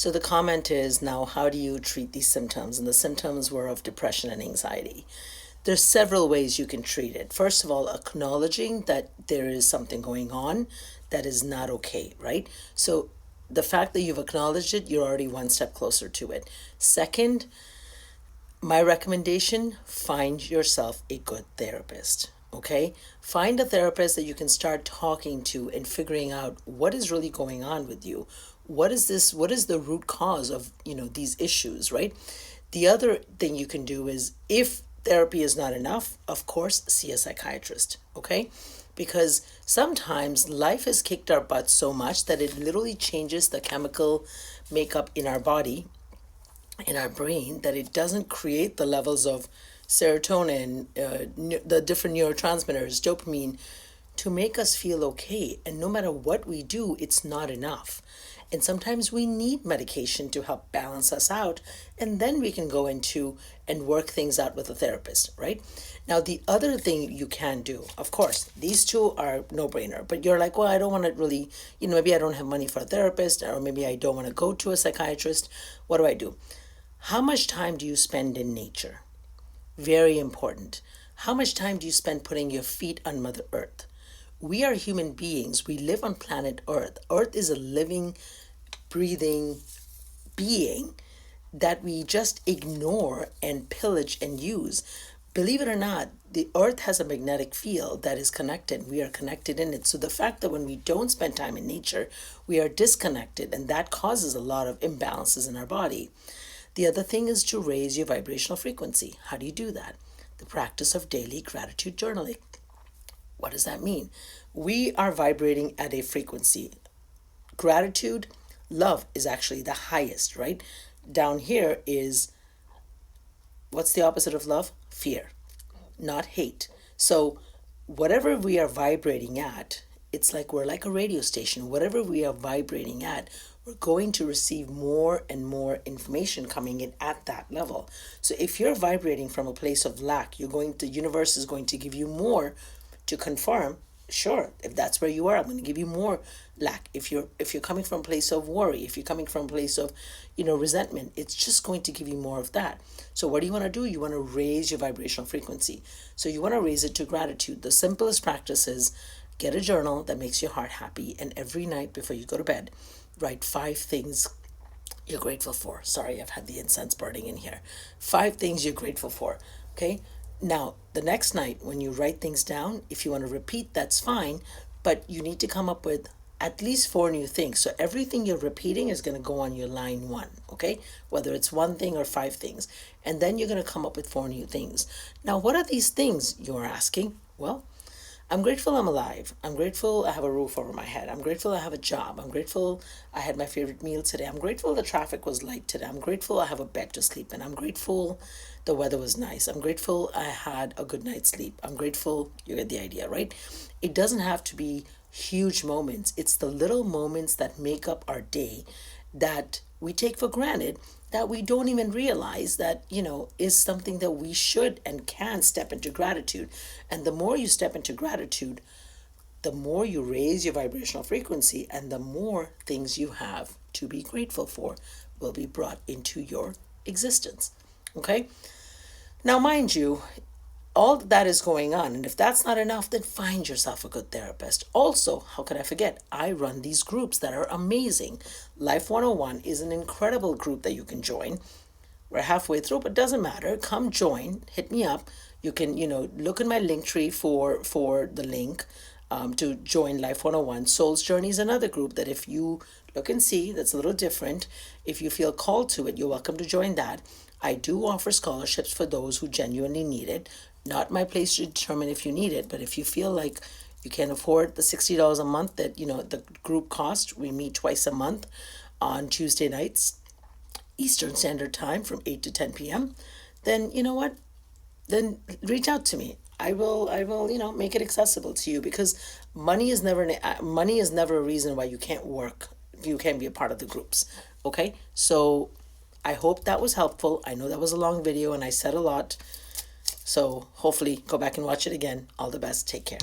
So the comment is, now how do you treat these symptoms? And the symptoms were of depression and anxiety. There's several ways you can treat it. First of all, acknowledging that there is something going on that is not okay, right? So the fact that you've acknowledged it, you're already one step closer to it. Second, my recommendation, find yourself a good therapist. Okay? Find a therapist that you can start talking to and figuring out what is really going on with you. What is the root cause of, these issues, right? The other thing you can do is, if therapy is not enough, of course, see a psychiatrist, okay? Because sometimes life has kicked our butts so much that it literally changes the chemical makeup in our body, in our brain, that it doesn't create the levels of serotonin, the different neurotransmitters, dopamine, to make us feel okay. And no matter what we do, it's not enough. And sometimes we need medication to help balance us out. And then we can go into and work things out with a therapist, right? Now, the other thing you can do, of course, these two are no brainer, but you're like, well, I don't want to really, maybe I don't have money for a therapist, or maybe I don't want to go to a psychiatrist. What do I do? How much time do you spend in nature? Very important. How much time do you spend putting your feet on Mother Earth? We are human beings. We live on planet Earth. Earth is a living, breathing being that we just ignore and pillage and use. Believe it or not, the Earth has a magnetic field that is connected. We are connected in it. So the fact that when we don't spend time in nature, we are disconnected, and that causes a lot of imbalances in our body. The other thing is to raise your vibrational frequency. How do you do that? The practice of daily gratitude journaling. What does that mean? We are vibrating at a frequency. Gratitude, love is actually the highest, right? Down here is, what's the opposite of love? Fear, not hate. So whatever we are vibrating at, it's like we're like a radio station. Whatever we are vibrating at, we're going to receive more and more information coming in at that level. So if you're vibrating from a place of lack, the universe is going to give you more to confirm. Sure, if that's where you are, I'm going to give you more lack. If you're coming from a place of worry, if you're coming from a place of, resentment, it's just going to give you more of that. So what do you want to do? You want to raise your vibrational frequency. So you want to raise it to gratitude. The simplest practice is, get a journal that makes your heart happy, and every night before you go to bed, write 5 things you're grateful for. Sorry, I've had the incense burning in here. 5 things you're grateful for. Okay? Now, the next night when you write things down, if you want to repeat, that's fine, but you need to come up with at least 4 new things. So everything you're repeating is going to go on your line 1, okay? Whether it's 1 thing or 5 things. And then you're going to come up with 4 new things. Now, what are these things, you're asking? Well, I'm grateful I'm alive. I'm grateful I have a roof over my head. I'm grateful I have a job. I'm grateful I had my favorite meal today. I'm grateful the traffic was light today. I'm grateful I have a bed to sleep in. I'm grateful the weather was nice. I'm grateful I had a good night's sleep. I'm grateful, you get the idea, right? It doesn't have to be huge moments. It's the little moments that make up our day that we take for granted, that we don't even realize that, is something that we should and can step into gratitude. And the more you step into gratitude, the more you raise your vibrational frequency, and the more things you have to be grateful for will be brought into your existence. Okay? Now, mind you, all that is going on, and if that's not enough, then find yourself a good therapist. Also, how could I forget, I run these groups that are amazing. Life 101 is an incredible group that you can join. We're halfway through, but doesn't matter. Come join, hit me up. You can, look in my link tree for the link to join Life 101. Soul's Journey is another group that, if you look and see, that's a little different. If you feel called to it, you're welcome to join that. I do offer scholarships for those who genuinely need it. Not my place to determine if you need it, but if you feel like you can afford the $60 a month that, the group cost, we meet twice a month on Tuesday nights, Eastern Standard Time from 8 to 10 p.m., then you know what? Then reach out to me. I will, make it accessible to you, because money is never a reason why you can't work. You can't be a part of the groups. Okay? So I hope that was helpful. I know that was a long video and I said a lot. So hopefully go back and watch it again. All the best. Take care.